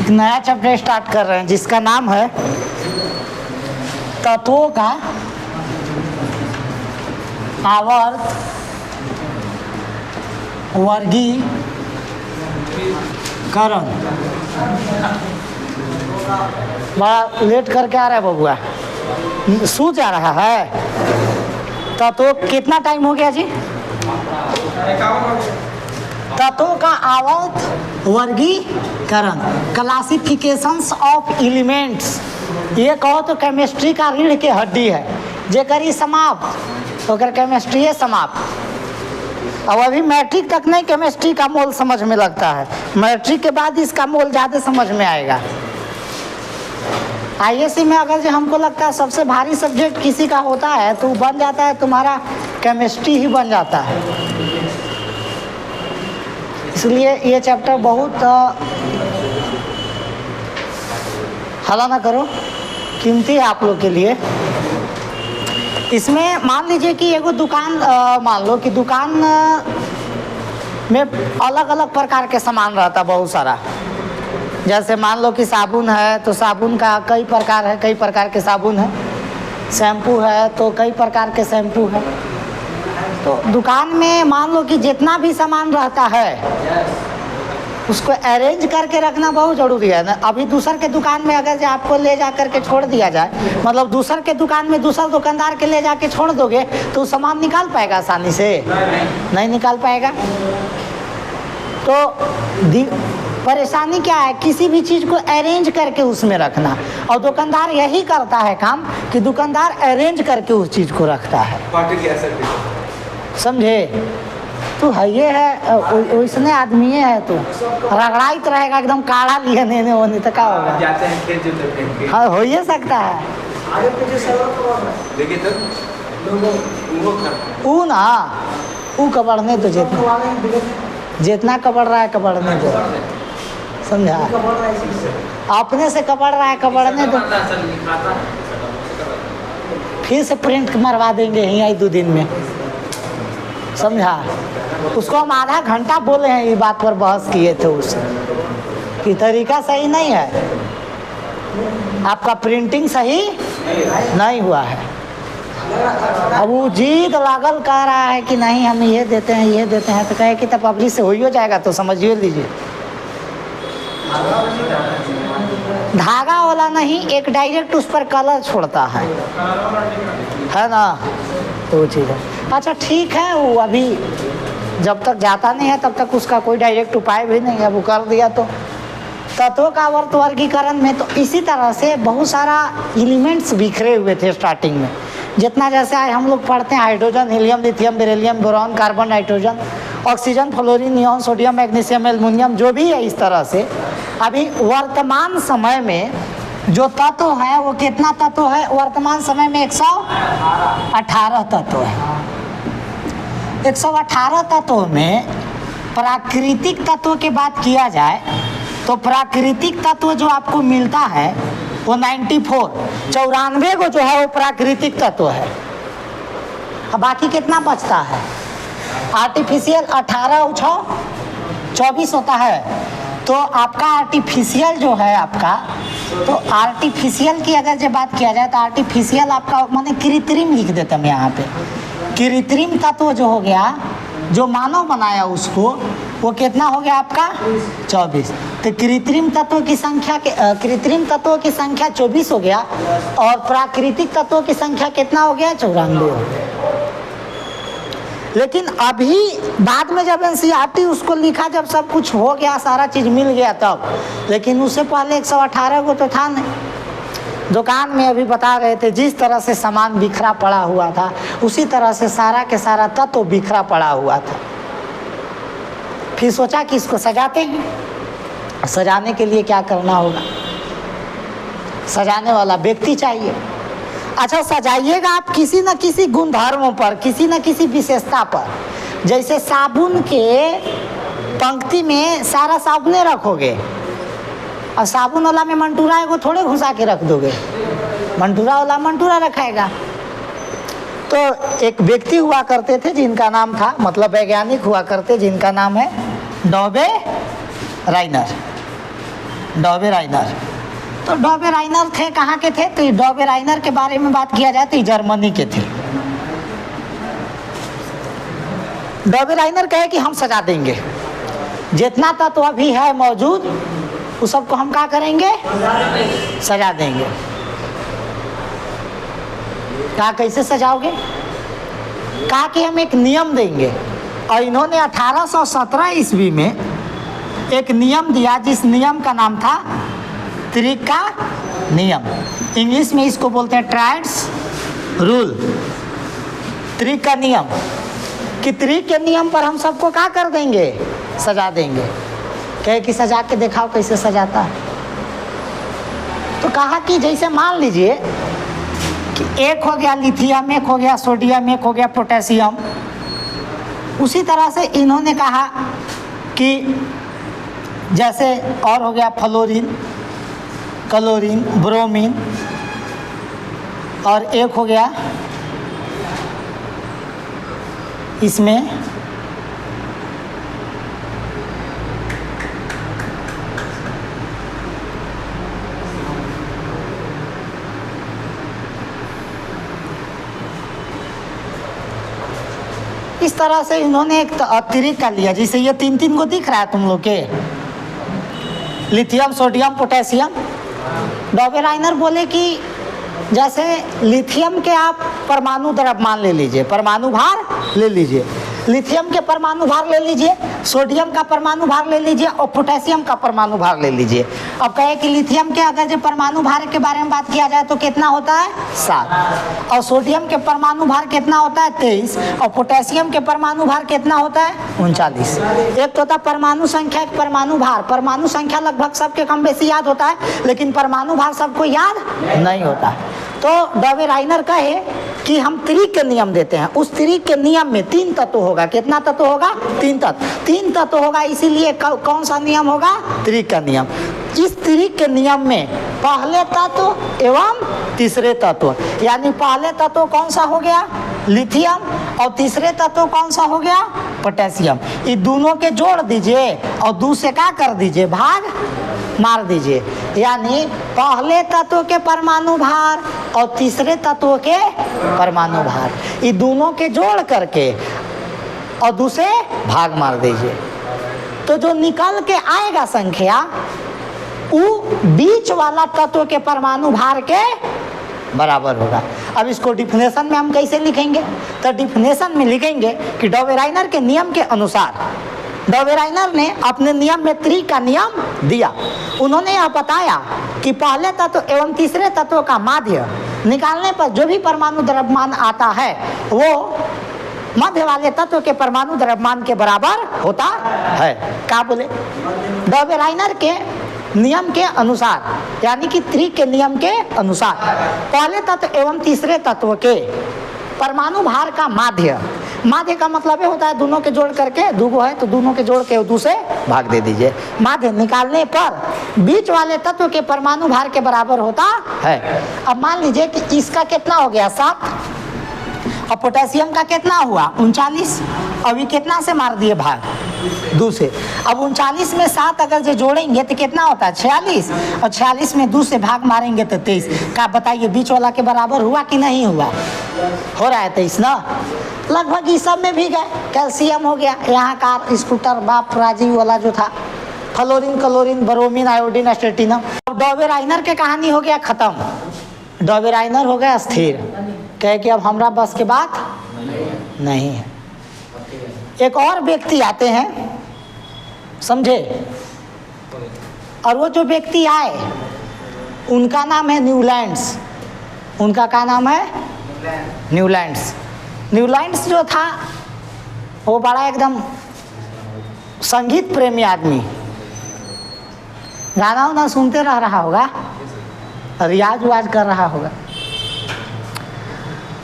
एक नया chapter start कर रहे हैं जिसका नाम है तत्वों का आवर्त वर्गीकरण। बड़ा लेट करके आ रहा है बबुआ, सो जा रहा है। तत्वों कितना टाइम हो गया जी? तत्वों का आवर्त वर्गीकरण, क्लासिफिकेशंस ऑफ एलिमेंट्स। ये कहो तो केमिस्ट्री का रीढ़ के हड्डी है। जे करी समाप्त ओकर केमिस्ट्री है समाप्त। अब अभी मैट्रिक तक नहीं केमिस्ट्री का मोल समझ में लगता है, मैट्रिक के बाद इसका मोल ज़्यादा समझ में आएगा। आईएससी में अगर जो हमको लगता है सबसे भारी सब्जेक्ट किसी का होता है तो बन जाता है तुम्हारा केमिस्ट्री ही बन जाता है। इसलिए ये चैप्टर बहुत हला ना करो, कीमती है आप लोग के लिए। इसमें मान लीजिए कि एगो दुकान मान लो कि दुकान में अलग अलग प्रकार के सामान रहता बहुत सारा। जैसे मान लो कि साबुन है तो साबुन का कई प्रकार है, कई प्रकार के साबुन है। शैम्पू है तो कई प्रकार के शैम्पू है। तो दुकान में मान लो कि जितना भी सामान रहता है उसको अरेंज करके रखना बहुत ज़रूरी है ना। अभी दूसर के दुकान में अगर आपको ले जा करके छोड़ दिया जाए, मतलब दूसर के दुकान में दूसरा दुकानदार के ले जाके छोड़ दोगे तो सामान निकाल पाएगा आसानी से? नहीं निकाल पाएगा। तो परेशानी क्या है, किसी भी चीज़ को अरेंज करके उसमें रखना। और दुकानदार यही करता है काम कि दुकानदार अरेंज करके उस चीज़ को रखता है। समझे? तू है ये है वैसने आदमी है, तो रगड़ाई तो रहेगा एकदम काढ़ा लिए नहीं होने तो क्या होगा? हाँ हो ही सकता है। वो ना वो कबड़ने तो जितना कबड़ रहा है कबड़ने दो, समझा? अपने से कबड़ रहा है कबड़ने दो, फिर से प्रिंट मरवा देंगे यहीं 2 दिन में, समझा? उसको हम आधा घंटा बोले हैं, ये बात पर बहस किए थे उससे कि तरीका सही नहीं है, आपका प्रिंटिंग सही नहीं हुआ है। अब वो जीद लागल कह रहा है कि नहीं हम ये देते हैं ये देते हैं, तो कहे कि तब पब्लिश से हो ही जाएगा तो समझिए लीजिए। धागा वाला नहीं, एक डायरेक्ट उस पर कलर छोड़ता है ना, तो वो चीज़ है। अच्छा ठीक है, वो अभी जब तक जाता नहीं है तब तक उसका कोई डायरेक्ट उपाय भी नहीं है, वो कर दिया तो। तत्वों का आवर्त वर्गीकरण में तो इसी तरह से बहुत सारा एलिमेंट्स बिखरे हुए थे स्टार्टिंग में। जितना जैसे हम लोग पढ़ते हैं hydrogen, helium, lithium, beryllium, boron, carbon, nitrogen, oxygen, fluorine, neon, sodium, magnesium, aluminium, जो भी है इस तरह से। अभी वर्तमान समय में जो तत्व है वो कितना तत्व है? वर्तमान समय में 118 तत्व है। 118 तत्वों में प्राकृतिक तत्व की बात किया जाए तो प्राकृतिक तत्व जो आपको मिलता है वो 94 को जो है वो प्राकृतिक तत्व है। अब बाकी कितना बचता है? आर्टिफिशियल 18 24 होता है। तो आपका आर्टिफिशियल जो है आपका, तो आर्टिफिशियल की अगर जो बात किया जाए तो आर्टिफिशियल आपका माने कृत्रिम लिख देते हम यहाँ पे। कृत्रिम तत्व जो हो गया, जो मानव बनाया उसको, वो कितना हो गया आपका? 24। तो कृत्रिम तत्वों की संख्या कृत्रिम तत्वों की संख्या 24 हो गया और प्राकृतिक तत्वों की संख्या कितना हो गया? 94 हो गया। लेकिन अभी बाद में जब एनसीईआरटी उसको लिखा, जब सब कुछ हो गया, सारा चीज़ मिल गया तब, लेकिन उससे पहले 118 को तो था नहीं। दुकान में अभी बता रहे थे जिस तरह से सामान बिखरा पड़ा हुआ था उसी तरह से सारा के सारा तत्व बिखरा पड़ा हुआ था। फिर सोचा कि इसको सजाते हैं। सजाने के लिए क्या करना होगा? सजाने वाला व्यक्ति चाहिए। अच्छा सजाइएगा आप किसी न किसी गुणधर्मों पर, किसी न किसी विशेषता पर। जैसे साबुन के पंक्ति में सारा साबुने रखोगे और साबुन वाला में मंटूरा को थोड़े घुसा के रख दोगे, मंटूरा वाला मंटूरा रखाएगा। तो एक व्यक्ति हुआ करते थे जिनका नाम था, मतलब वैज्ञानिक हुआ करते जिनका नाम है डॉबे राइनर। डॉबेराइनर। तो डॉबेराइनर थे कहाँ के थे? तो डॉबेराइनर के बारे में बात किया जाए तो जर्मनी के थे। डॉबेराइनर कहे कि हम सजा देंगे, जितना तत्व अभी है मौजूद उस सबको हम क्या करेंगे? सजा देंगे। कहा कैसे सजाओगे? कहा कि हम एक नियम देंगे। और इन्होंने 1817 ईस्वी में एक नियम दिया जिस नियम का नाम था त्रिक का नियम। इंग्लिश में इसको बोलते हैं ट्राइड्स रूल। त्रिक का नियम कि त्रिक के नियम पर हम सबको क्या कर देंगे? सजा देंगे। कहे कि सजा के दिखाओ कैसे सजाता है। तो कहा कि जैसे मान लीजिए कि एक हो गया लिथियम, एक हो गया सोडियम, एक हो गया पोटेशियम, उसी तरह से इन्होंने कहा कि जैसे और हो गया फ्लोरीन, क्लोरीन, ब्रोमीन, और एक हो गया इसमें इस तरह से इन्होंने एक अतिरिक्त का लिया। जैसे ये तीन तीन को दिख रहा है तुम लोग के, लिथियम, सोडियम, पोटेशियम। डॉबेराइनर बोले कि जैसे लिथियम के आप परमाणु द्रव्यमान ले लीजिए, परमाणु भार ले लीजिए, लिथियम के परमाणु भार ले लीजिए, सोडियम का परमाणु भार ले लीजिए और पोटेशियम का परमाणु भार ले लीजिए। अब कहे कि लिथियम के अगर जो परमाणु भार के बारे में बात किया जाए तो कितना होता है? 7। और सोडियम के परमाणु भार कितना होता है? 23। और पोटेशियम के परमाणु भार कितना होता है? 39। एक तो होता परमाणु संख्या, एक परमाणु भार। परमाणु संख्या लगभग सबके कम बेसी याद होता है, लेकिन परमाणु भार सबको याद नहीं होता। तो डॉबेराइनर कहे कि हम त्रिक के नियम देते हैं। उस त्रिक के नियम में 3 तत्व होगा। कितना तत्व होगा? 3 तत्व। 3 तत्व होगा, इसीलिए कौन सा नियम होगा? त्रिक का नियम। इस त्रिक के नियम में पहले तत्व एवं तीसरे तत्व, यानी पहले तत्व कौन सा हो गया? लिथियम, और तीसरे तत्व कौन सा हो गया? पोटेशियम। ये दोनों के जोड़ दीजिए और 2 से क्या कर दीजिए? भाग मार दीजिए। यानी पहले तत्व के परमाणु भार और तीसरे तत्व के परमाणु भार, ये दोनों के जोड़ करके और 2 से भाग मार दीजिए। तो जो निकल के आएगा संख्या वो बीच वाला तत्व के परमाणु भार के बराबर होगा। अब इसको डिफिनेशन में हम कैसे लिखेंगे? तो डिफिनेशन में लिखेंगे कि डॉबेराइनर के नियम के अनुसार, डॉबेराइनर ने अपने नियम में त्रिक का नियम दिया। उन्होंने यह बताया कि पहले तत्व एवं तीसरे तत्व का माध्य निकालने पर जो भी परमाणु द्रव्यमान आता है वो मध्य वाले तत्व के परमाणु द्रव्यमान के बराबर होता है। क्या बोले? डॉबेराइनर के नियम के अनुसार, यानी कि त्रिक के नियम के अनुसार पहले तत्व एवं तीसरे तत्व के परमाणु भार का माध्य, माध्य का मतलब होता है दोनों के जोड़ करके, दूगो है तो दोनों के जोड़ के 2 से भाग दे दीजिए। माध्य निकालने पर बीच वाले तत्व के परमाणु भार के बराबर होता है। अब मान लीजिए कि इसका कितना हो गया? 7, और पोटेशियम का कितना हुआ? 39। अभी कितना से मार दिए भाग? 2 से। अब 39 में 7 अगर जो जोड़ेंगे तो कितना होता है? 46। और 46 में 2 से भाग मारेंगे तो 23। क्या बताइए बीच वाला के बराबर हुआ कि नहीं हुआ? हो रहा है 23 ना। लगभग इस सब में भी गए। कैल्शियम हो गया, यहाँ कार, स्कूटर, बाप, राजीव वाला जो था, फ्लोरीन, क्लोरीन, ब्रोमीन, आयोडीन, एस्टेटिनम। अब डॉबेराइनर के कहानी हो गया खत्म। डॉबेराइनर हो गया स्थिर, कहे कि अब हमरा बस के बात नहीं है। एक और व्यक्ति आते हैं, समझे? और वो जो व्यक्ति आए उनका नाम है न्यूलैंड्स। उनका क्या नाम है? न्यूलैंड्स। न्यूलैंड्स जो था वो बड़ा एकदम संगीत प्रेमी आदमी, गाना वाना सुनते रह रहा होगा, रियाज उवाज कर रहा होगा।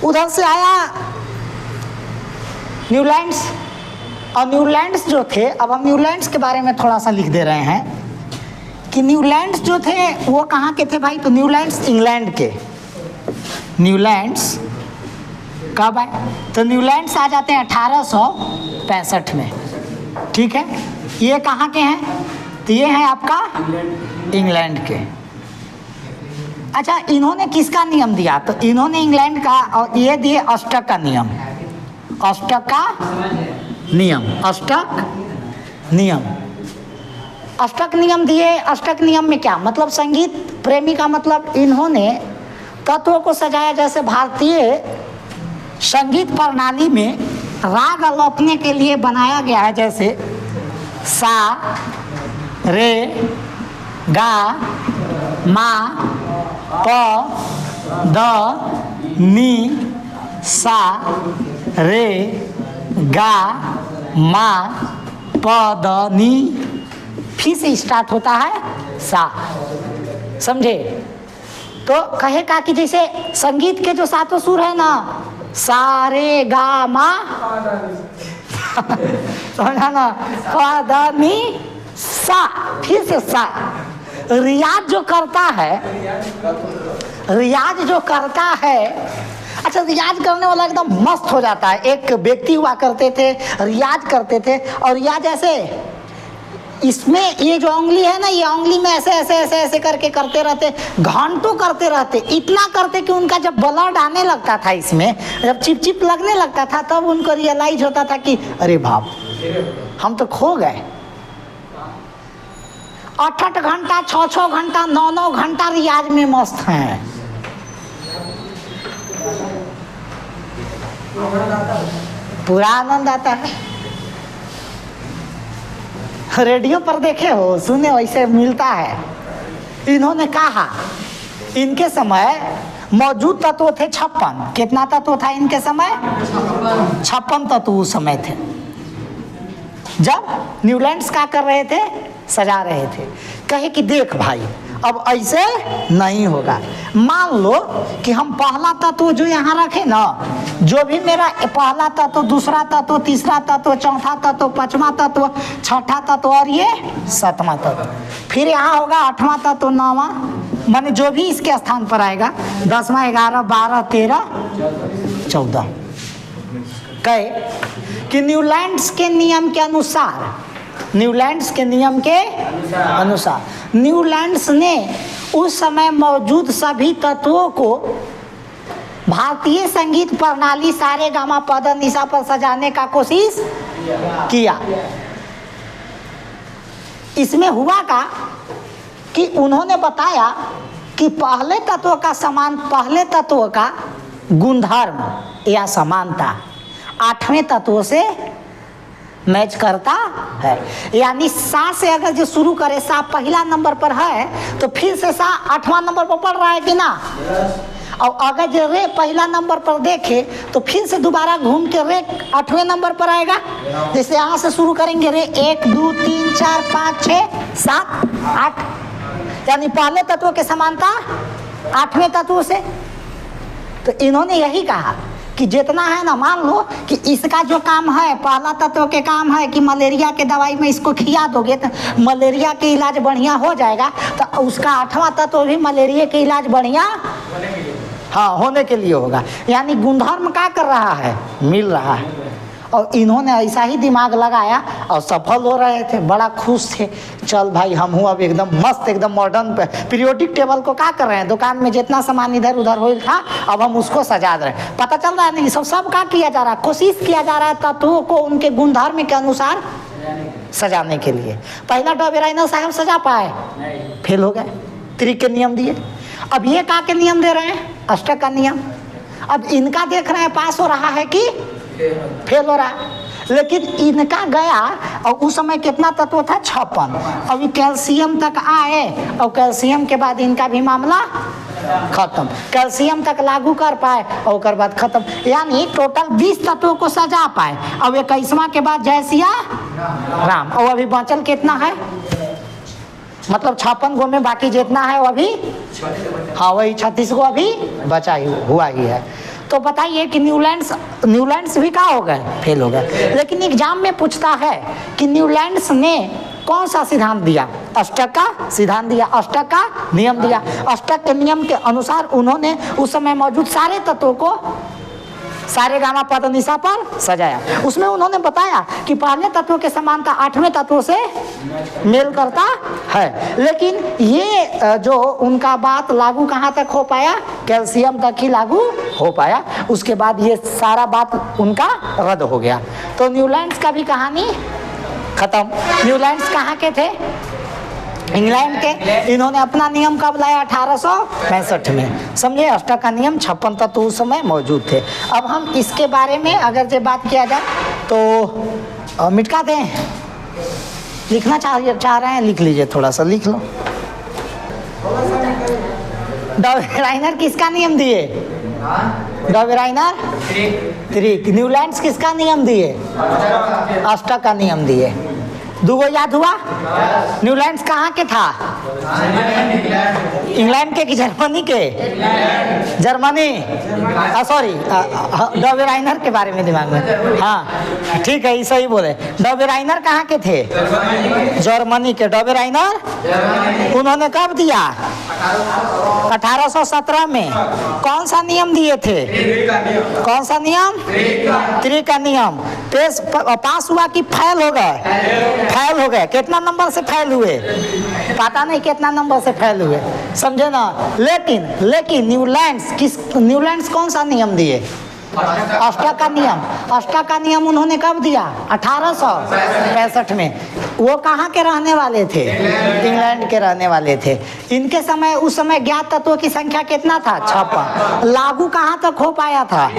उधर से आया न्यूलैंड्स, और न्यूलैंड्स जो थे, अब हम न्यूलैंड्स के बारे में थोड़ा सा लिख दे रहे हैं कि न्यूलैंड्स जो थे वो कहाँ के थे भाई? तो न्यूलैंड्स इंग्लैंड के। न्यूलैंड्स कब आए? तो न्यूलैंड्स आ जाते हैं 1865 में। ठीक है, ये कहाँ के हैं? तो ये है आपका इंग्लैंड के। अच्छा, इन्होंने किसका नियम दिया? तो इन्होंने इंग्लैंड का, और ये दिए अष्टक का नियम। अष्टक का नियम, अष्टक नियम, अष्टक नियम दिए। अष्टक नियम में क्या मतलब? संगीत प्रेमी का मतलब इन्होंने तत्वों को सजाया जैसे भारतीय संगीत प्रणाली में राग अलोपने के लिए बनाया गया है, जैसे सा, रे, गा, मा, प, द, नी, सा, रे, गा, मा, प, द, नी, फिर से स्टार्ट होता है सा। समझे? तो कहेगा कि जैसे संगीत के जो सातों सुर है ना, सा, रे, गा, मा, समझा ना, प, द, नी, सा, फिर से सा। रियाज जो करता है, रियाज जो करता है, अच्छा, रियाज करने वाला एकदम मस्त हो जाता है। एक व्यक्ति हुआ करते थे, रियाज करते थे, और रियाज ऐसे, इसमें ये जो उंगली है ना, ये उंगली में ऐसे ऐसे ऐसे ऐसे करके करते रहते, घंटों करते रहते, इतना करते कि उनका जब ब्लड आने लगता था, इसमें जब चिप चिप लगने लगता था, तब उनको रियलाइज होता था कि अरे बाप, हम तो खो गए। 8-8 घंटा, 6-6 घंटा, 9-9 घंटा रियाज में मस्त हैं। पूरा आनंद आता है। रेडियो पर देखे हो, सुने, वैसे मिलता है। इन्होंने कहा इनके समय मौजूद तत्व थे 56। कितना तत्व था इनके समय? 56 तत्व उस समय थे, जब न्यूलैंड्स क्या कर रहे थे? सजा रहे थे। कहे कि देख भाई, अब ऐसे नहीं होगा। मान लो कि हम पहला तत्व जो यहाँ रखे ना, जो भी मेरा पहला तत्व, दूसरा तत्व, तीसरा तत्व, चौथा तत्व, पांचवा तत्व, छठा तत्व और ये सातवां तत्व, फिर यहाँ होगा आठवां तत्व, नौवां, माने जो भी इसके स्थान पर आएगा, 10वां, 11, 12, 13, 14। कहे कि न्यूलैंड्स के नियम के अनुसार, न्यूलैंड्स के नियम के अनुसार, न्यूलैंड्स ने उस समय मौजूद सभी तत्वों को भारतीय संगीत प्रणाली सारे गामा पद निशा पर सजाने का कोशिश किया। इसमें हुआ का कि उन्होंने बताया कि पहले तत्व का समान, पहले तत्व का गुणधर्म या समानता 8वें तत्व से मैच करता है। यानी सा से अगर जो शुरू करे, सा पहला नंबर पर है तो फिर से सा 8वां नंबर पर पढ़ रहा है कि ना? और अगर जो रे पहला नंबर पर देखे तो फिर से दोबारा घूम के रे 8वें नंबर पर आएगा। जैसे यहाँ से शुरू करेंगे रे 1 2 3 4 5 6 7 8, यानी पहले तत्व के समानता 8वें तत्व से। तो इन्होंने यही कहा कि जितना है ना, मान लो कि इसका जो काम है, पहला तत्व के काम है कि मलेरिया के दवाई में इसको खिला दोगे तो मलेरिया के इलाज बढ़िया हो जाएगा, तो उसका 8वां तत्व भी मलेरिया के इलाज बढ़िया होने के लिए होगा। यानी गुणधर्म क्या कर रहा है? मिल रहा है। और इन्होंने ऐसा ही दिमाग लगाया और सफल हो रहे थे, बड़ा खुश थे। चल भाई, हम हूँ अब एकदम मस्त, एकदम मॉडर्न पीरियोडिक टेबल को क्या कर रहे हैं, दुकान में जितना सामान इधर उधर हो था, अब हम उसको सजा रहे हैं। पता चल रहा है नहीं, सब क्या किया जा रहा है? कोशिश किया जा रहा है तत्वों को उनके गुणधर्म के अनुसार सजाने के लिए। पहला डॉबेराइनर साहब सजा पाए, फेल हो गए, त्रिक के नियम दिए। अब ये का के नियम दे रहे हैं? अष्टक का नियम। अब इनका देख रहे हैं पास हो रहा है कि फेल हो रहा है। लेकिन इनका गया और उस समय कितना तत्व था? 56। अभी कैल्शियम तक आए और कैल्शियम के बाद इनका भी मामला खत्म। कैल्शियम तक लागू कर पाए और उसके बाद खत्म। यानी टोटल 20 तत्वों को सजा पाए। अब 21वां के बाद जय सिया राम। और अभी बचल कितना है? मतलब 56 गो में बाकी जितना है वो अभी, हाँ, वही 36 गो अभी बचा ही हुआ ही है। तो बताइए कि न्यूलैंड्स भी क्या हो गए? फेल हो गए। लेकिन एग्जाम में पूछता है कि न्यूलैंड्स ने कौन सा सिद्धांत दिया? अष्टक का सिद्धांत दिया, अष्टक का नियम दिया। अष्टक के नियम के अनुसार उन्होंने उस समय मौजूद सारे तत्वों को सारे गामा पद निशा पर सजाया। उसमें उन्होंने बताया कि पहले तत्वों के समानता 8वें तत्वों से मेल करता है, लेकिन ये जो उनका बात लागू कहाँ तक हो पाया, कैल्शियम तक ही लागू हो पाया। उसके बाद ये सारा बात उनका रद्द हो गया। तो न्यूलैंड्स का भी कहानी खत्म। न्यूलैंड्स कहाँ के थे, इंग्लैंड के। इन्होंने अपना नियम कब लाया, 1865 में, समझे। अष्टक का नियम 56 तत्व उस समय मौजूद थे। अब हम इसके बारे में अगर जो बात किया जाए तो मिटका दें, लिखना चाह रहे हैं, लिख लीजिए, थोड़ा सा लिख लो। डॉबेराइनर किसका नियम दिए, डॉबेराइनर त्रिक। न्यूलैंड्स किसका नियम दिए, अष्टक का नियम दिए। दूगो याद हुआ। न्यूलैंड्स कहाँ के था, इंग्लैंड के कि जर्मनी के, जर्मनी, सॉरी डॉबेराइनर के बारे में दिमाग में, हाँ ठीक है, सही बोले। डॉबेराइनर कहाँ के थे, जर्मनी के। डॉबेराइनर उन्होंने कब दिया, 1817 में। कौन सा नियम दिए थे, कौन सा नियम, त्रिक का नियम। पास हुआ कि फेल हो गए, फेल हो गए। कितना नंबर से फेल हुए, पता नहीं कितना नंबर से फेल हुए, समझे ना। लेकिन न्यूलैंड्स कौन सा नियम दिए, अष्टक का नियम। अष्टक का नियम उन्होंने कब दिया, 1865 में। वो कहाँ के रहने वाले थे, इंग्लैंड के रहने वाले थे। इनके समय, उस समय ज्ञात तत्वों की संख्या कितना था, 56। लागू कहाँ तक हो पाया था,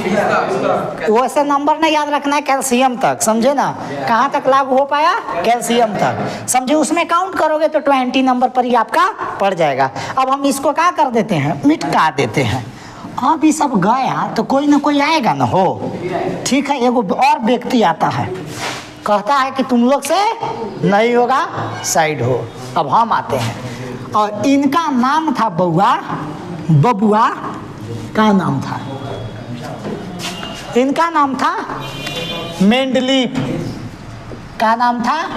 वैसे नंबर नहीं याद रखना है, कैल्शियम तक, समझे ना। कहाँ तक लागू हो पाया, कैल्शियम तक, समझे। उसमें काउंट करोगे तो 20 नंबर पर ही आपका पड़ जाएगा। अब हम इसको क्या कर देते हैं, मिटा देते हैं। अब ये सब गया तो कोई ना कोई आएगा ना, हो ठीक है। एगो और व्यक्ति आता है, कहता है कि तुम लोग से नहीं होगा, साइड हो। अब हम आते हैं, और इनका नाम था बबुआ का नाम था, इनका नाम था मेंडलीफ। क्या नाम था,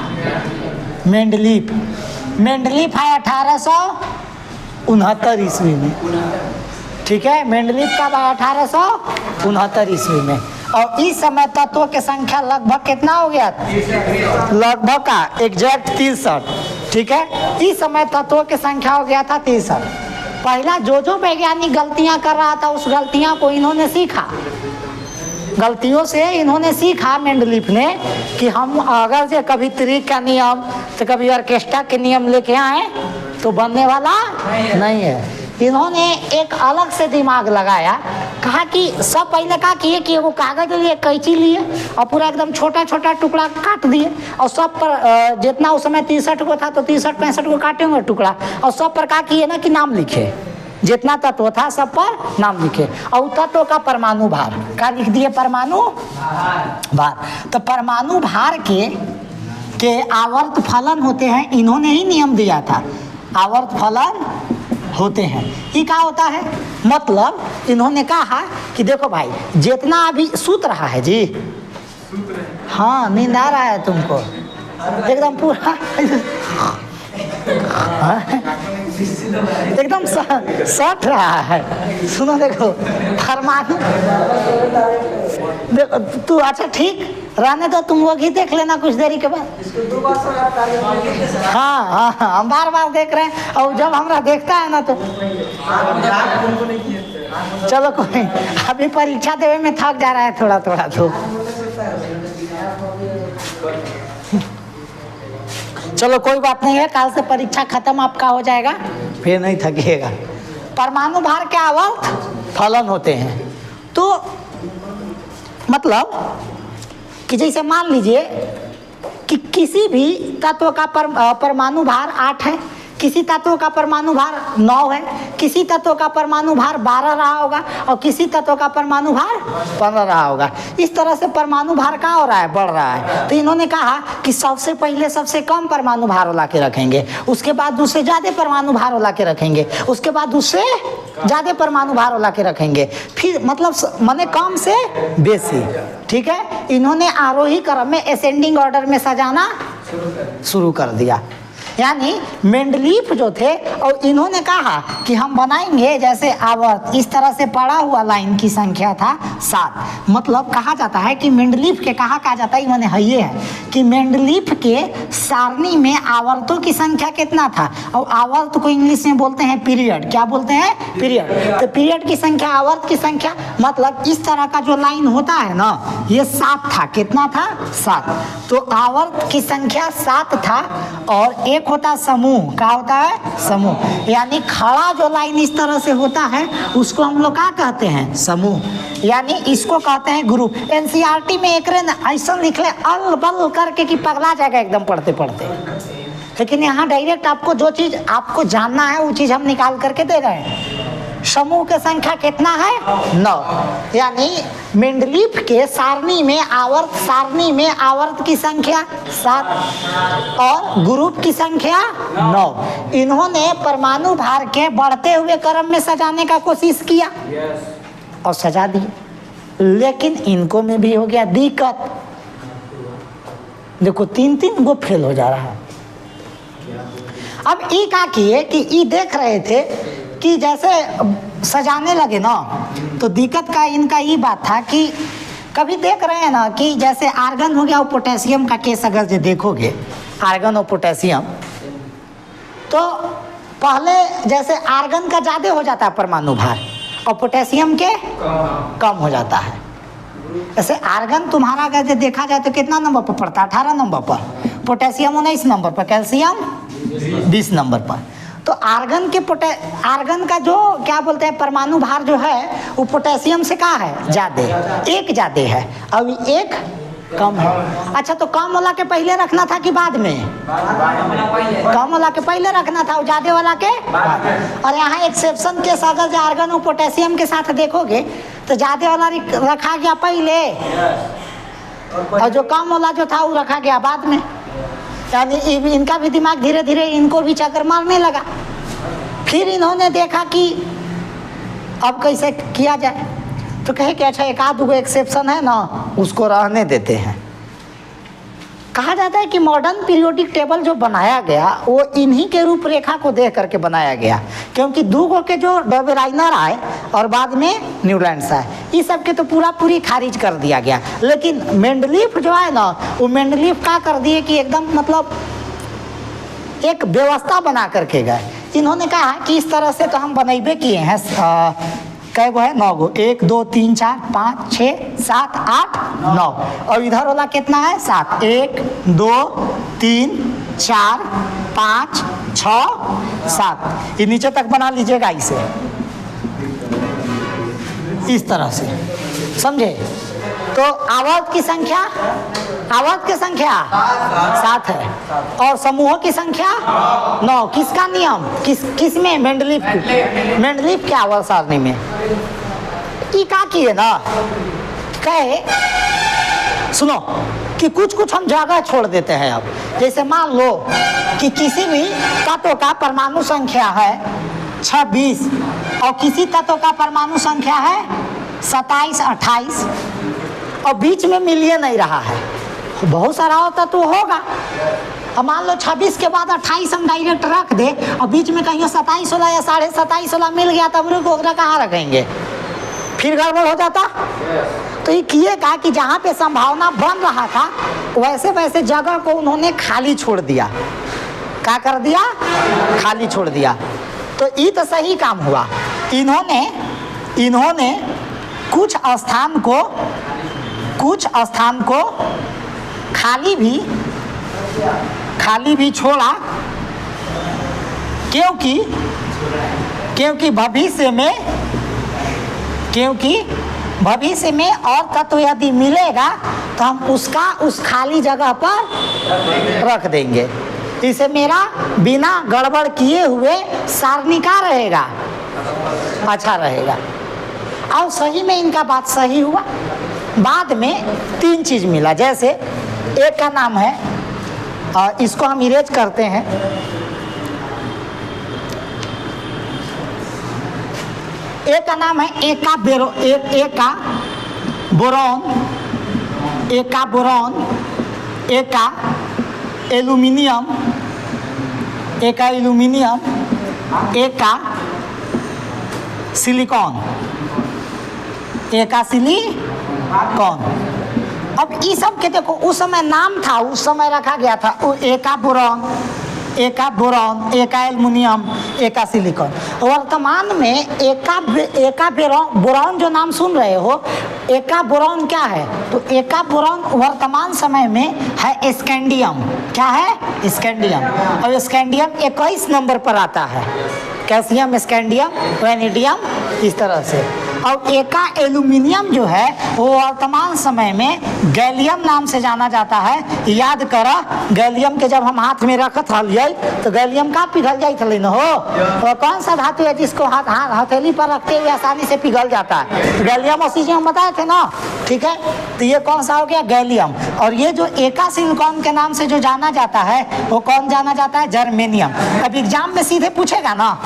मेंडलीफ। मेंडलीफ है 1869 ईस्वी में, ठीक है। मेंडलीफ का 1869 ईस्वी में। और इस समय तत्वों की संख्या लगभग कितना हो गया, लगभग का एग्जैक्ट 63, ठीक है। इस समय तत्वों की संख्या हो गया था 63। पहला जो वैज्ञानिक गलतियां कर रहा था, उस गलतियां को इन्होंने सीखा, गलतियों से इन्होंने सीखा मेंडलीफ ने, कि हम अगर से कभी त्रिक का नियम तो कभी ऑर्केस्ट्रा के नियम लेके आए तो बनने वाला नहीं है। इन्होंने एक अलग से दिमाग लगाया, कहा कि सब पहले क्या किए कि वो कागज लिए, कैंची लिए, और पूरा एकदम छोटा छोटा टुकड़ा काट दिए, और सब पर जितना उस समय 63 को था तो 63-65 को काटेंगे टुकड़ा, और सब पर क्या किए ना कि नाम लिखे, जितना तत्व था सब पर नाम लिखे। और तत्व का परमाणु भार क्या लिख दिए, परमाणु भार। तो परमाणु भार के आवर्त फलन होते हैं, इन्होंने ही नियम दिया था, आवर्त फलन होते हैं। ये क्या होता है, मतलब इन्होंने कहा कि देखो भाई, जितना अभी सूत रहा है जी, हाँ नींद आ रहा है तुमको एकदम पूरा एकदम सट रहा है। सुनो देखो, परमाणु देखो तू, अच्छा ठीक रहने दो, तुम लोग ही देख लेना कुछ देरी के बाद। हाँ, हम बार बार देख रहे हैं, और जब हमरा देखता है ना तो चलो कोई, अभी परीक्षा देवे में थक जा रहा है थोड़ा तो चलो कोई बात नहीं है, कल से परीक्षा खत्म आपका हो जाएगा, फिर नहीं थकिएगा। परमाणु भार के आवर्त फलन होते हैं। तो मतलब कि जैसे मान लीजिए कि किसी भी तत्व का परमाणु भार 8 है, किसी तत्व का परमाणु भार 9 है, किसी तत्व का परमाणु भार 12 रहा होगा, और किसी तत्व का परमाणु भार 15 रहा होगा। इस तरह से परमाणु भार क्या हो रहा है, बढ़ रहा है। तो इन्होंने कहा कि सबसे पहले सबसे कम परमाणु भार वाला के रखेंगे, उसके बाद उससे ज़्यादा परमाणु भार वाला के रखेंगे, उसके बाद उससे ज़्यादा परमाणु भार वाला के रखेंगे, फिर मतलब माने कम से बेसी, ठीक है। इन्होंने आरोही क्रम में, असेंडिंग ऑर्डर में सजाना शुरू कर दिया। यानी मेंडलीफ जो थे और इन्होंने कहा कि हम बनाएंगे जैसे आवर्त, इस तरह से पड़ा हुआ लाइन की संख्या था 7। मतलब कहा जाता है कि मेंडलीफ के कहा जाता है, इन्होंने है ये है कि मेंडलीफ के सारणी में आवर्तों की संख्या कितना था, और आवर्त को इंग्लिश में बोलते हैं पीरियड। क्या बोलते हैं? पीरियड। तो पीरियड की संख्या, आवर्त की संख्या, मतलब इस तरह का जो लाइन होता है ना, ये 7 था। कितना था? 7। तो आवर्त की संख्या 7 था। और एक होता समूह। क्या होता है? समूह। यानी खड़ा जो लाइन इस तरह से होता है उसको हम लोग क्या कहते हैं? समूह। यानी इसको कहते हैं ग्रुप। एनसीईआरटी में एक ऐसा लिख ले अल बल करके कि पगला जाएगा एकदम पढ़ते पढ़ते, लेकिन यहाँ डायरेक्ट आपको जो चीज आपको जानना है वो चीज हम निकाल करके दे रहे हैं। समूह की संख्या कितना है? 9। यानी मेंडलीफ के सारणी में आवर्त की संख्या 7 और ग्रुप की संख्या 9। इन्होंने परमाणु भार के बढ़ते हुए क्रम में सजाने का कोशिश किया और सजा दी, लेकिन इनको में भी हो गया दिक्कत। देखो 3 गो फेल हो जा रहा है। अब ई क्या किए कि ई देख रहे थे कि जैसे सजाने लगे ना, तो दिक्कत का इनका ये बात था कि कभी देख रहे हैं ना कि जैसे आर्गन हो गया और पोटेशियम का केस अगर जो देखोगे, आर्गन और पोटेशियम, तो पहले जैसे आर्गन का ज़्यादा हो जाता है परमाणु भार और पोटेशियम के कम हो जाता है। जैसे आर्गन तुम्हारा अगर देखा जाए तो कितना नंबर पर पड़ता है? 18 नंबर पर। पोटेशियम 19 नंबर पर, कैल्शियम 20 नंबर पर। तो आर्गन का जो क्या बोलते हैं परमाणु भार जो है वो पोटेशियम से क्या है? ज़्यादा, एक ज़्यादा है, अब एक कम है। अच्छा, तो कम वाला के पहले रखना था कि बाद में? कम वाला के पहले रखना था और ज़्यादा वाला के बाद। और यहाँ एक्सेप्शन केस अगर जो आर्गन और पोटेशियम के साथ देखोगे तो ज़्यादा वाला रखा गया पहले और जो कम वाला जो था वो रखा गया बाद में। यानी इनका भी दिमाग धीरे धीरे इनको भी चक्कर मारने लगा। फिर इन्होंने देखा कि अब कैसे किया जाए, तो कहे कि अच्छा एक आध दो एक्सेप्शन है ना, उसको रहने देते हैं। कहा जाता है कि मॉडर्न पीरियोडिक टेबल जो बनाया गया वो इन्हीं के रूपरेखा को देख करके बनाया गया, क्योंकि 2 गो के जो डबराइनर आए और बाद में न्यूलैंड्स आए, ये सब के तो पूरी खारिज कर दिया गया। लेकिन मेंडलीफ जो है ना, वो मेंडलीफ क्या कर दिए कि एकदम मतलब एक व्यवस्था बना करके गए। इन्होंने कहा कि इस तरह से तो हम बनेबे किए हैं, कै गो है? 9 गो। 1 2 3 4 5 6 7 8 9 और इधर वाला कितना है? 7। 1 2 3 4 5 6 7। ये नीचे तक बना लीजिएगा इसे इस तरह से, समझे? तो आवर्त की संख्या 7 है और समूहों की संख्या 9। किसका नियम? किस में? मेंडलीफ के आवर्त सारणी में। ये क्या किए ना, कहे सुनो कि कुछ हम जगह छोड़ देते हैं। अब जैसे मान लो कि किसी भी तत्व का परमाणु संख्या है 26 और किसी तत्व का परमाणु संख्या है 27 28 और बीच में मिल ही नहीं रहा है, बहुत सारा होता तो होगा। अब मान लो 26 के बाद 28 हम डायरेक्ट रख दे और बीच में कहीं 27 वाला या 27.5 वाला मिल गया, तब ओकरा कहाँ रखेंगे? फिर गड़बड़ हो जाता। तो ये किए का कि जहाँ पे संभावना बन रहा था वैसे जगह को उन्होंने खाली छोड़ दिया। क्या कर दिया? खाली छोड़ दिया। तो ये तो सही काम हुआ। इन्होंने कुछ स्थान को खाली भी छोड़ा, क्योंकि भविष्य में और तत्व यदि मिलेगा तो हम उसका उस खाली जगह पर रख देंगे। इसे मेरा बिना गड़बड़ किए हुए सारणी का रहेगा, अच्छा रहेगा। और सही में इनका बात सही हुआ। बाद में 3 चीज मिला। जैसे एक का नाम है, इसको हम इरेज करते हैं, एक का नाम है एका बोरॉन, एका एल्यूमिनियम, एक का एल्यूमिनियम, एक का सिलिकॉन, एक का सिलिकॉन। अब इस सब के देखो उस समय नाम था, उस समय रखा गया था एक का बोरॉन, एक का बोरॉन, एक का एल्युमिनियम, एक का सिलिकॉन। वर्तमान में एक का बोरॉन जो नाम सुन रहे हो, एक का बोरॉन क्या है? तो एक का बोरॉन वर्तमान समय में है स्कैंडियम। क्या है? स्कैंडियम। और स्कैंडियम 21 नंबर पर आता है। कैल्शियम, स्कैंडियम, वेनेडियम, इस तरह से। और एक का एल्यूमिनियम जो है वो वर्तमान समय में गैलियम नाम से जाना जाता है। याद करा, गैलियम के जब हम हाथ में रखत हलिए तो गैलियम का पिघल जाइत हलिन हो। और कौन सा धातु है जिसको हथेली पर रखते हुए आसानी से पिघल जाता है? गैलियम। उसी से हम बताए थे ना, ठीक है। तो ये कौन सा हो गया? गैलियम। और ये जो एका सिलिकॉन के नाम से जो जाना जाता है वो कौन जाना जाता है? जर्मेनियम। अब एग्जाम में सीधे पूछेगा ना,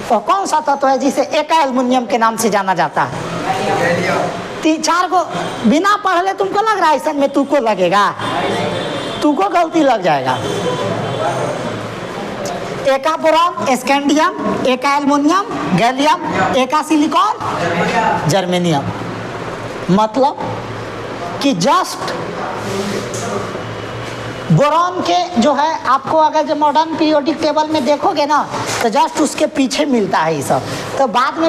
तो कौन सा तत्व है जिसे एका एल्युमिनियम के नाम से जाना जाता है? तीन चार को बिना पढ़ले तुमको लग रहा है ऐसा में तुमको लगेगा, तुमको गलती लग जाएगा। एका बोरॉन, स्कैंडियम, एका एल्युमिनियम, गैलियम, एका सिलिकॉन, जर्मेनियम। मतलब कि जस्ट बोरॉन के जो है आपको अगर जो मॉडर्न पीरियोडिक टेबल में देखोगे ना तो जस्ट उसके पीछे मिलता है ये सब। तो बाद में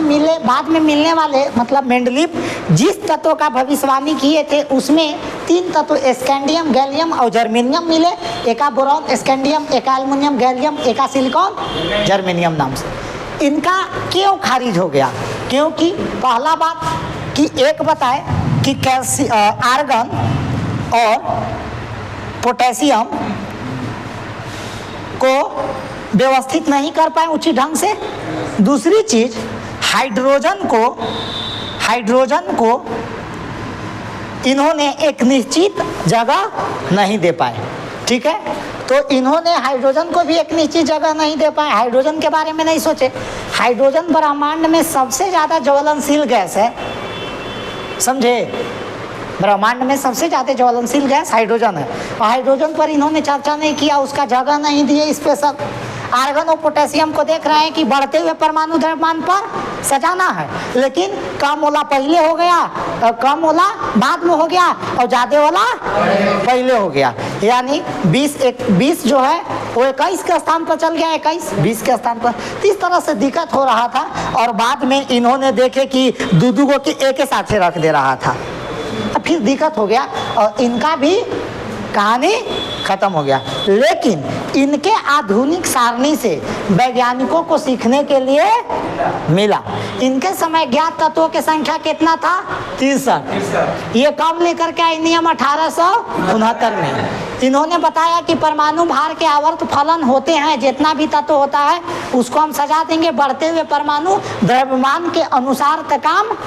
मिलने वाले मतलब मेंडलीफ जिस तत्व का भविष्यवाणी किए थे उसमें 3 तत्व स्कैंडियम, गैलियम और जर्मेनियम मिले। एका बोरॉन, स्कैंडियम, एका एल्युमिनियम, गैलियम, एका सिलिकॉन, जर्मेनियम नाम से। इनका क्यों खारिज हो गया? क्योंकि पहला बात कि एक बताए कि आर्गन और पोटेशियम को व्यवस्थित नहीं कर पाए उचित ढंग से। दूसरी चीज हाइड्रोजन को इन्होंने एक निश्चित जगह नहीं दे पाए, ठीक है। तो इन्होंने हाइड्रोजन को भी एक निश्चित जगह नहीं दे पाए, हाइड्रोजन के बारे में नहीं सोचे। हाइड्रोजन ब्रह्मांड में सबसे ज्यादा ज्वलनशील गैस है, समझे। ब्रह्मांड में सबसे ज्यादा ज्वलनशील गैस हाइड्रोजन है और हाइड्रोजन पर इन्होंने चर्चा नहीं किया, उसका जगह नहीं दिए स्पेशल। आर्गन और पोटेशियम को देख रहे हैं कि बढ़ते हुए परमाणु द्रव्यमान पर सजाना है, लेकिन कम वाला पहले हो गया और कम वाला बाद में हो गया और ज्यादा वाला पहले हो गया। यानी 20 जो है वो 21 के स्थान पर चल गया, 20 के स्थान पर। इस तरह से दिक्कत हो रहा था और बाद में इन्होंने देखे कि दू को एक ही साथ रख दे रहा था, फिर दिक्कत हो गया और इनका भी कहानी खत्म हो गया। लेकिन इनके आधुनिक सारणी से वैज्ञानिकों को सीखने के लिए मिला। इनके समय ज्ञात तत्वों की संख्या कितना था? 63। ये कब लेकर के आए? नियम 1869 में। इन्होंने बताया कि परमाणु भार के आवर्त फलन होते हैं, जितना भी तत्व होता है उसको हम सजा देंगे, बढ़ते हुए परमाणु द्रव्यमान के अनुसार का काम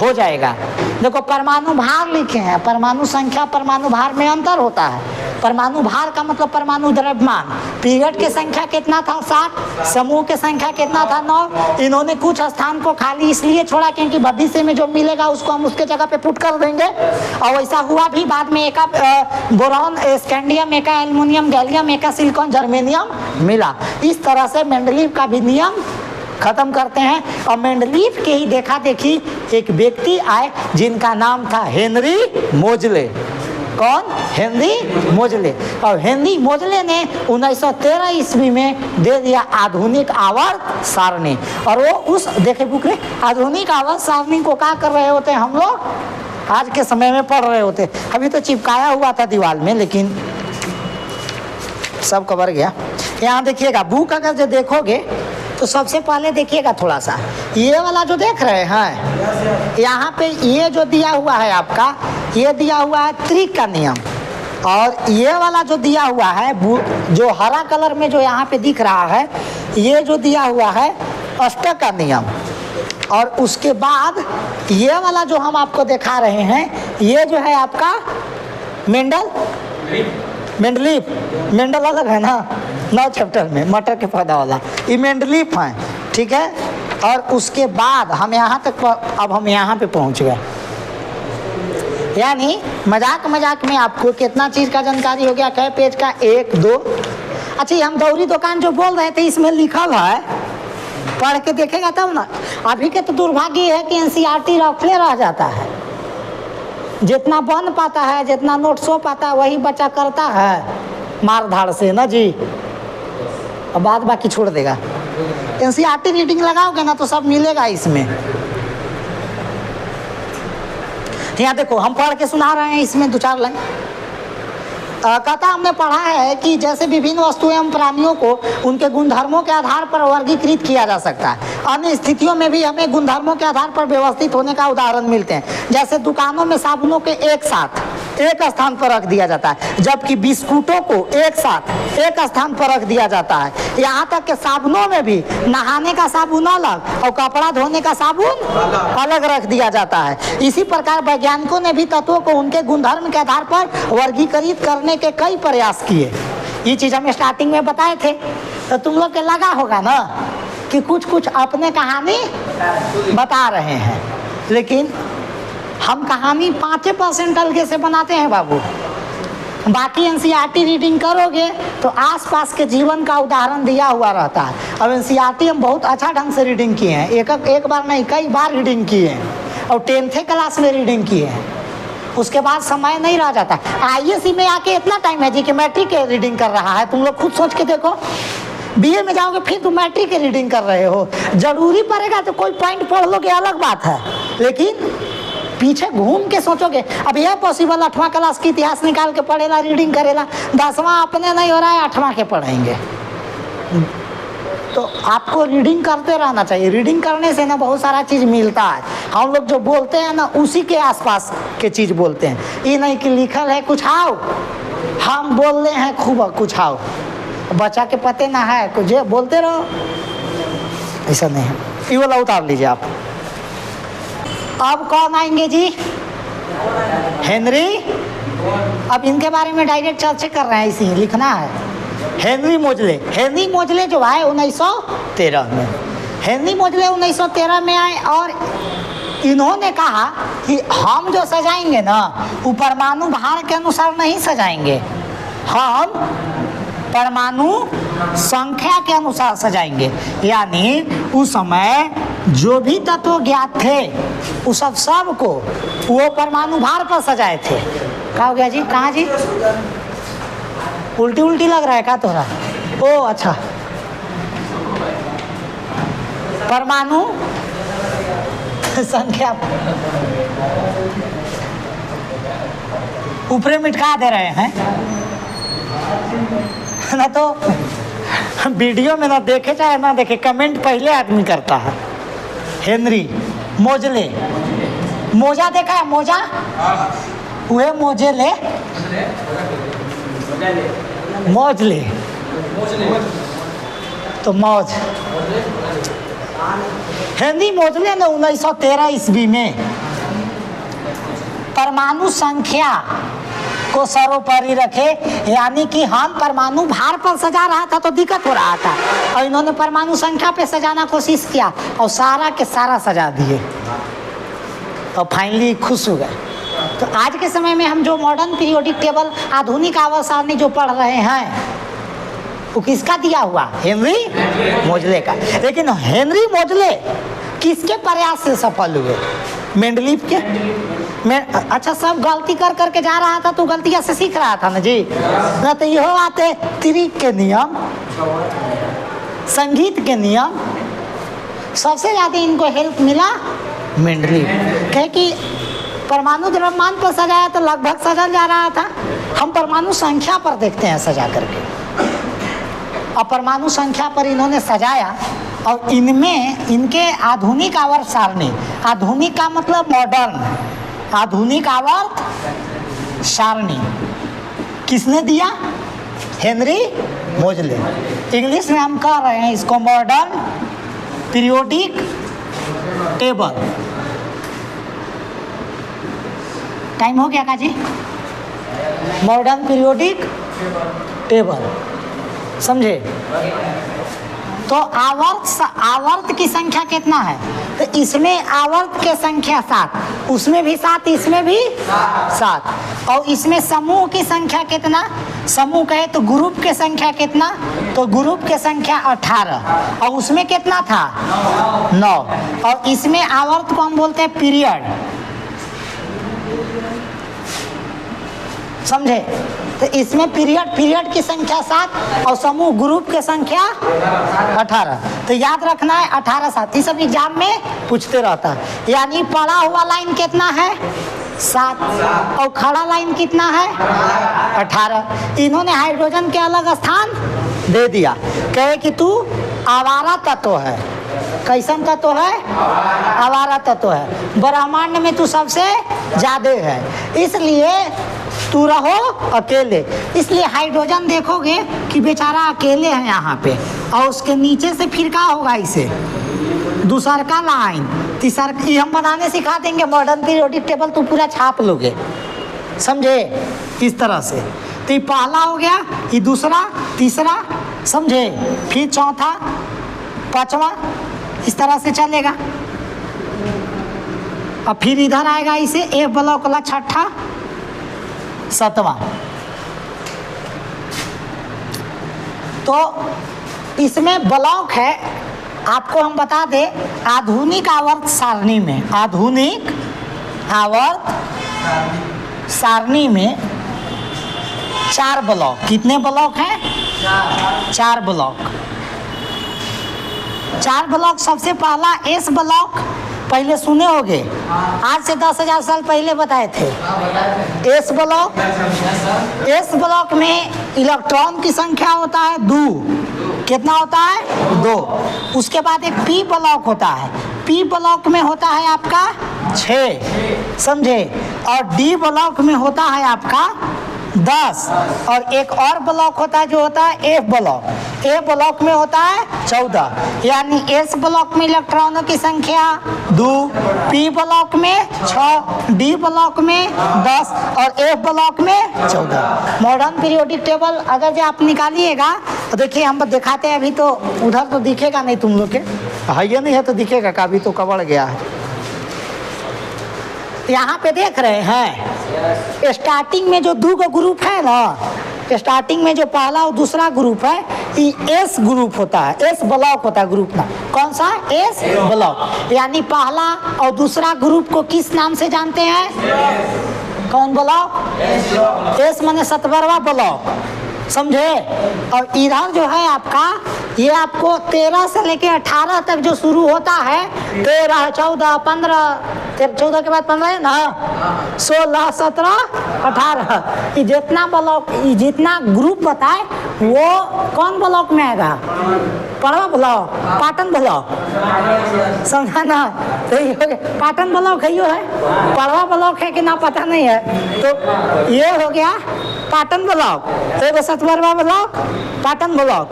हो जाएगा। देखो परमाणु भार लिखे हैं, परमाणु संख्या परमाणु भार में अंतर होता है। परमाणु भार का मतलब परमाणु द्रव्यमान। पीरियड की संख्या कितना था? 7। समूह की संख्या कितना था? 9। इन्होंने कुछ स्थान को खाली इसलिए छोड़ा क्योंकि भविष्य में जो मिलेगा उसको हम उसके जगह पे पुट कर देंगे, और वैसा हुआ भी। बाद में एका बोरॉन, स्कैंडियम, एका एल्युमिनियम, गैलियम, एका सिलिकॉन, जर्मेनियम मिला। इस तरह से मेंडलीफ का भी नियम खत्म करते हैं। और मेंडलीफ के ही देखा देखी एक व्यक्ति आए जिनका नाम था हेनरी मोजले। कौन? हेनरी मोजले। और हेनरी मोजले ने 1913 ईस्वी में दे दिया आधुनिक आवर्त सारणी। और वो उस देखे बुक में आधुनिक आवर्त सारणी को क्या कर रहे होते हम लोग आज के समय में पढ़ रहे होते। अभी तो चिपकाया हुआ था दीवार में, लेकिन सब कवर गया। यहाँ देखिएगा बुक अगर जो देखोगे तो सबसे पहले देखिएगा थोड़ा सा ये वाला जो देख रहे हैं, यहाँ पे ये जो दिया हुआ है आपका, ये दिया हुआ है त्रिक का नियम। और ये वाला जो दिया हुआ है जो हरा कलर में जो यहाँ पे दिख रहा है, ये जो दिया हुआ है अष्टक का नियम। और उसके बाद ये वाला जो हम आपको दिखा रहे हैं, ये जो है आपका मेंडल अलग है ना, 9 चैप्टर में मटर के पौधा वाला, ये मेंडलीफ है, ठीक है। और उसके बाद हम यहाँ तक, अब हम यहाँ पे पहुँच गए। यानी मजाक में आपको कितना चीज़ का जानकारी हो गया? कै पेज का? 1, 2। अच्छा, ये हम दौरी दुकान जो बोल रहे थे इसमें लिखल है, पढ़ के देखेगा तब ना। अभी के तो दुर्भाग्य है कि एनसीईआरटी रखले रह जाता है, जितना बन पाता है, जितना नोट्स हो पाता है वही बच्चा करता है मार धाड़ से ना जी, और बाद बाकी छोड़ देगा। एनसीईआरटी रीडिंग लगाओगे ना तो सब मिलेगा इसमें। यहाँ देखो हम पढ़ के सुना रहे हैं, इसमें 2-4 लाइन कहता हमने पढ़ा है कि जैसे विभिन्न वस्तुएं एवं प्राणियों को उनके गुणधर्मों के आधार पर वर्गीकृत किया जा सकता है, अन्य स्थितियों में भी हमें गुणधर्मों के आधार पर व्यवस्थित होने का उदाहरण मिलते हैं। जैसे दुकानों में साबुनों के एक साथ एक स्थान पर रख दिया जाता है, जबकि बिस्कुटों को एक साथ एक स्थान पर रख दिया जाता है। यहाँ तक कि साबुनों में भी नहाने का साबुन अलग और कपड़ा धोने का साबुन अलग रख दिया जाता है। इसी प्रकार वैज्ञानिकों ने भी तत्वों को उनके गुणधर्म के आधार पर वर्गीकृत करने के कई प्रयास किए। ये चीज हम स्टार्टिंग में बताए थे, तो तुम लोग के लगा होगा ना कि कुछ कुछ अपने कहानी बता रहे हैं, लेकिन हम कहानी 5% अलगे से बनाते हैं बाबू। बाकी एनसीईआरटी रीडिंग करोगे तो आसपास के जीवन का उदाहरण दिया हुआ रहता है। अब एनसीईआरटी हम बहुत अच्छा ढंग से रीडिंग किए हैं, एक बार नहीं कई बार रीडिंग किए हैं, और 10th क्लास में रीडिंग किए हैं। उसके बाद समय नहीं रह जाता। आईएससी में आके इतना टाइम है जी कि मैट्रिक के रीडिंग कर रहा है। तुम लोग खुद सोच के देखो, बीए में जाओगे फिर तुम मैट्रिक के रीडिंग कर रहे हो। जरूरी पड़ेगा तो कोई पॉइंट पढ़ लोगे अलग बात है, लेकिन पीछे घूम के सोचोगे। अब यह पॉसिबल 8वां क्लास की इतिहास निकाल के पढ़ेला, रीडिंग करेला, 10वां अपने नहीं हो रहा है 8वां के पढ़ेंगे। तो आपको रीडिंग करते रहना चाहिए। रीडिंग करने से ना बहुत सारा चीज़ मिलता है। हम लोग जो बोलते हैं ना उसी के आसपास के चीज़ बोलते हैं। ये नहीं कि लिखल है कुछ आओ, हम बोल रहे हैं खूब कुछ आओ, बच्चा के पते ना है कुछ बोलते रहो, ऐसा नहीं है। ये वाला उतार लीजिए आप। अब कौन आएंगे जी? हेनरी। अब इनके बारे में डायरेक्ट चर्चा कर रहे हैं, इसी लिखना है। हेनरी मोजले जो आए 1913 में। हेनरी मोजले 1913 में आए और इन्होंने कहा कि हम जो सजाएंगे ना वो परमाणु भार के अनुसार नहीं सजाएंगे, हम परमाणु संख्या के अनुसार सजाएंगे। यानी उस समय जो भी तत्व ज्ञात थे उस सब को वो परमाणु भार पर सजाए थे। क्या हो गया जी? कहाँ जी? उल्टी लग रहा है क्या तोरा? ओ अच्छा, परमाणु संख्या ऊपरे मिटका दे रहे हैं ना, तो वीडियो में ना देखे चाहे ना देखे कमेंट पहले आदमी करता है। हेनरी मोजले, मोजा देखा है? मोजा हुए मोजले, मोजले तो मौज। हेनरी मोजले ने 1913 ईस्वी में परमाणु संख्या को सर्वोपरि रखे। यानी कि हम परमाणु भार पर सजा रहा था तो दिक्कत हो रहा था, और इन्होंने परमाणु संख्या पे सजाना कोशिश किया और सारा के सारा सजा दिए और फाइनली खुश हो गए। तो आज के समय में हम जो मॉडर्न पीरियोडिक टेबल आधुनिक आवर्त सारणी जो पढ़ रहे हैं वो किसका दिया हुआ? हेनरी मोजले का। लेकिन हेनरी मोजले किसके प्रयास से सफल हुए? मेंडलीफ के। अच्छा, सब गलती कर करके जा रहा था तो गलतियां से सीख रहा था ना जी। ना तो ये आते त्रिक के नियम, संगीत के नियम, सबसे ज्यादा इनको हेल्प मिला मेंडलीफ। कहे कि परमाणु द्रव्यमान पर सजाया तो लगभग सजा जा रहा था, हम परमाणु संख्या पर देखते हैं सजा करके। अब परमाणु संख्या पर इन्होंने सजाया और इनमें इनके आधुनिक आवर्त सारणी, आधुनिक का मतलब मॉडर्न, आधुनिक आवर्त सारणी किसने दिया? हेनरी मोजले। इंग्लिश में हम कह रहे हैं इसको मॉडर्न पीरियोडिक टेबल। टाइम हो गया का जी? मॉडर्न पीरियोडिक टेबल, समझे? तो आवर्त की संख्या कितना है? तो इसमें आवर्त की संख्या 7, उसमें भी 7, इसमें भी 7। और इसमें समूह की संख्या कितना? समूह कहे तो ग्रुप की संख्या कितना? तो ग्रुप की संख्या 18, और उसमें कितना था? 9। और इसमें आवर्त को हम बोलते हैं पीरियड, समझे? तो इसमें पीरियड की संख्या 7 और समूह ग्रुप की संख्या 18। तो याद रखना है 18 7, इस सब एग्जाम में पूछते रहता है। यानी पड़ा हुआ लाइन कितना है? 7, और खड़ा लाइन कितना है? 18। इन्होंने हाइड्रोजन के अलग स्थान दे दिया, कहे कि तू आवारा तत्व है। कैसन तत्व है? आवारा तत्व है। ब्रह्मांड में तू सबसे ज्यादा है, इसलिए तू रहो अकेले। इसलिए हाइड्रोजन देखोगे कि बेचारा अकेले है यहाँ पे, और उसके नीचे से फिर क्या होगा? इसे दूसर का लाइन, तीसर की हम बनाने सिखा देंगे। मॉडर्न पीरियोडिक टेबल तो पूरा छाप लोगे, समझे? इस तरह से तो ये पहला हो गया, ये दूसरा, तीसरा, समझे? फिर चौथा, पांचवा, इस तरह से चलेगा। अब फिर इधर आएगा इसे ए ब्लॉक वाला छठा, सातवां। तो इसमें ब्लॉक है, आपको हम बता दें आधुनिक आवर्त सारणी में, आधुनिक आवर्त सारणी में 4 ब्लॉक। कितने ब्लॉक हैं? 4 ब्लॉक। 4 ब्लॉक। सबसे पहला एस ब्लॉक, पहले सुने होंगे, आज से 10,000 साल पहले बताए थे। एस ब्लॉक, एस ब्लॉक में इलेक्ट्रॉन की संख्या होता है 2। कितना होता है? 2। उसके बाद एक पी ब्लॉक होता है, पी ब्लॉक में होता है आपका 6, समझे? और डी ब्लॉक में होता है आपका 10, और एक और ब्लॉक होता है जो होता है एफ ब्लॉक। ए ब्लॉक में होता है 14। यानी एस ब्लॉक में इलेक्ट्रॉनों की संख्या 2, पी ब्लॉक में 6, डी ब्लॉक में 10 और एफ ब्लॉक में 14। मॉडर्न पीरियोडिक टेबल अगर जो आप निकालिएगा तो देखिए, हम दिखाते हैं। अभी तो उधर तो दिखेगा नहीं तुम लोग के, है नहीं है तो दिखेगा, काफी तो कबड़ गया है। यहाँ पे देख रहे हैं स्टार्टिंग में जो 2 ग्रुप है ना, स्टार्टिंग में जो पहला और दूसरा ग्रुप है, ये एस ग्रुप होता है, एस ब्लॉक होता है ग्रुप ना। कौन सा? S block. यानी पहला और दूसरा ग्रुप को किस नाम से जानते हैं? कौन ब्लॉक? एस माने 17वां ब्लॉक, समझे? और इधर जो है आपका, ये आपको 13 से लेके 18 तक जो शुरू होता है, 13, 14, 15, 14 के बाद 15 है ना, 16, 17, 18, ये जितना ब्लॉक, ये जितना ग्रुप बताए वो कौन ब्लॉक में आएगा? पड़वा ब्लॉक, पाटन ब्लॉक, समझा ना? तो ये हो गया पाटन ब्लॉक है, ये है पड़वा ब्लॉक है कि ना पता नहीं है। तो ये हो गया पाटन ब्लॉक, एगो 17वां ब्लॉक पाटन ब्लॉक।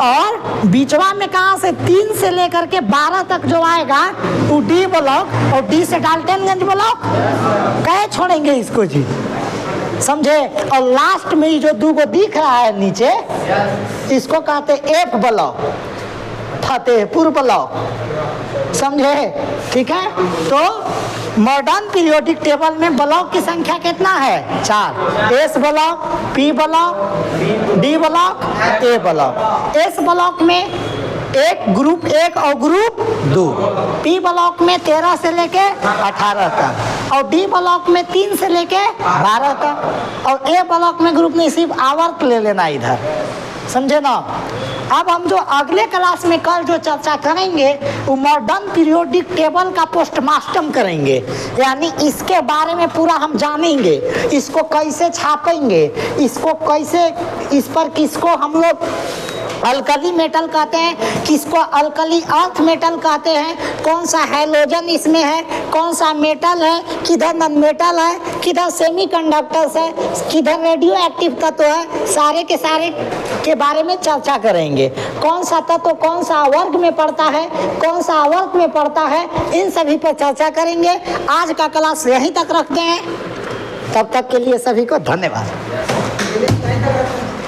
और बीचवा में कहाँ से 3 से लेकर के 12 तक जो आएगा वो डी ब्लॉक, और डी से डाल्टनगंज ब्लॉक। कहे छोड़ेंगे इसको जी, समझे? और लास्ट में जो 2 दिख रहा है नीचे, इसको कहते एफ ब्लॉक, फतेहपुर ब्लॉक, समझे? ठीक है। तो मॉडर्न पीरियोडिक टेबल में ब्लॉक की संख्या कितना है? 4। S block, P block, D block, A block. S block में एक ग्रुप 1 और ग्रुप 2, पी ब्लॉक में 13 से लेके 18 तक, और डी ब्लॉक में 3 से लेके 12 तक, और ए ब्लॉक में ग्रुप नहीं, सिर्फ आवर्त ले लेना इधर, समझे ना? अब हम जो अगले क्लास में कल जो चर्चा करेंगे वो मॉडर्न पीरियोडिक टेबल का पोस्टमार्टम करेंगे। यानी इसके बारे में पूरा हम जानेंगे, इसको कैसे छापेंगे, इसको कैसे, इस पर किसको हम लोग अल्कली मेटल कहते हैं, किसको अल्कली अर्थ मेटल कहते हैं, कौन सा हैलोजन इसमें है, कौन सा मेटल है, किधर नॉन मेटल है, किधर सेमीकंडक्टर्स है, किधर रेडियो एक्टिव तत्व है, सारे के सारे के बारे में चर्चा करेंगे। कौन सा तत्व कौन सा वर्ग में पड़ता है, कौन सा अवर्ग में पड़ता है, इन सभी पर चर्चा करेंगे। आज का क्लास यहीं तक रखते हैं, तब तक के लिए सभी को धन्यवाद।